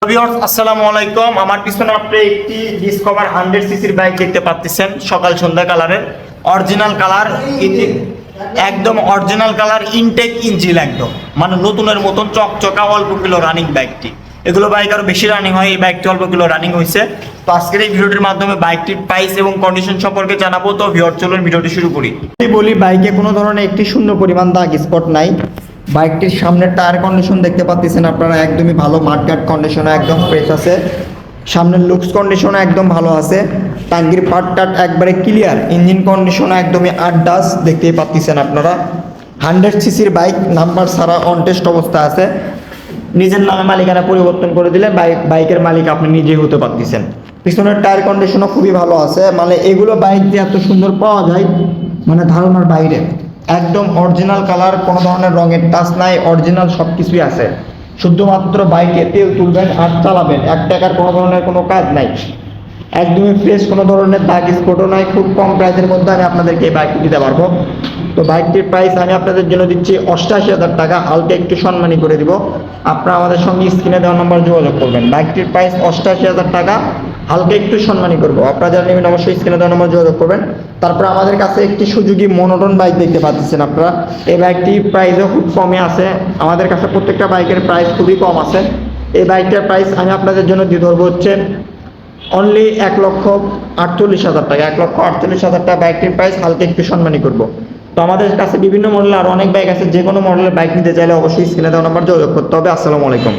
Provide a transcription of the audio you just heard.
Viewers আসসালামু আলাইকুম। আমার পিছনে আপনি একটি ডিসকভার 100 সিসির বাইক দেখতে পাচ্ছেন, সকাল সন্ধ্যা কালারের অরিজিনাল কালার, একদম অরিজিনাল কালার, ইনটেক ইঞ্জিন, একদম মানে নতুনের মতন চকচকা, অল্প কিলো রানিং বাইকটি। এগুলো বাইক আরো বেশি রানিং হয়, এই বাইকটি অল্প কিলো রানিং হয়েছে। তো আজকের এই ভিডিওটির মাধ্যমে বাইকটির প্রাইস এবং কন্ডিশন সম্পর্কে জানাবো। তো ভিউয়ার চলুন ভিডিওটি শুরু করি। বলি, বাইকে কোনো ধরনের একটি শূন্য পরিমাণ দাগ স্পট নাই। বাইকটির সামনের টায়ার কন্ডিশন দেখতে পাচ্ছেন আপনারা, একদমই ভালো, মাডগার্ড কন্ডিশনে একদম ফ্রেশ আছে। সামনের লুকস কন্ডিশনে একদম ভালো আছে। টাঙ্কির পার্ট একবারে ক্লিয়ার। ইঞ্জিন কন্ডিশনে একদমই আড্ডাস দেখতেই পাচ্ছেন আপনারা। 100 সিসির বাইক, নাম্বার ছাড়া অন টেস্ট অবস্থা আছে। নিজের নামে মালিকানা পরিবর্তন করে দিলে বাইকের মালিক আপনি নিজেই হতে পারতেছেন। পিছনের টায়ার কন্ডিশনও খুবই ভালো আছে। মানে এগুলো বাইক যে এত সুন্দর পাওয়া যায় মানে ধারণার বাইরে। একদম অরিজিনাল কালার, কোনো ধরনের রঙের টাচ নাই, অরিজিনাল সব কিছুই আছে। শুধুমাত্র বাইকে তেল তুলবেন আর চালাবেন, 1 টাকার কোনো ধরনের কোনো কাজ নাই। একদমই ফ্রেশ, কোনো ধরনের দাগ স্পটও নাই। খুব কম প্রাইসের মধ্যে আমি আপনাদেরকে এই বাইকটি দিতে পারবো। তো বাইকটির প্রাইস আমি আপনাদের জন্য দিচ্ছি 88,000 টাকা, হালকা একটু সম্মানী করে দিব। আপনারা আমাদের সঙ্গে স্ক্রিনে দেওয়া নাম্বার যোগাযোগ করবেন। বাইকটির প্রাইস 88,000 টাকা, হালকা একটু সম্মানী করবো। আপনারা যারা নেবেন অবশ্যই স্ক্রিনে দেওয়া নাম্বার যোগাযোগ করবেন। তারপর আমাদের কাছে একটি সুজুকি মনোটন বাইক দেখতে পাচ্ছেন আপনারা। এই বাইকটির প্রাইসও খুব কমে আছে। আমাদের কাছে প্রত্যেকটা বাইকের প্রাইস খুবই কম আছে। এই বাইকটার প্রাইস আমি আপনাদের জন্য দিয়ে ধরবো হচ্ছে অনলি 1,48,000 টাকা। 1,48,000 টাকা বাইকটির প্রাইস, হালকা একটু সম্মানী করবো। তো আমাদের কাছে বিভিন্ন মডেলের আর অনেক বাইক আছে। যে কোনো মডেলের বাইক নিতে চাইলে অবশ্যই স্ক্রিনে দেওয়া নাম্বার যোগাযোগ করতে হবে। আসসালামু আলাইকুম।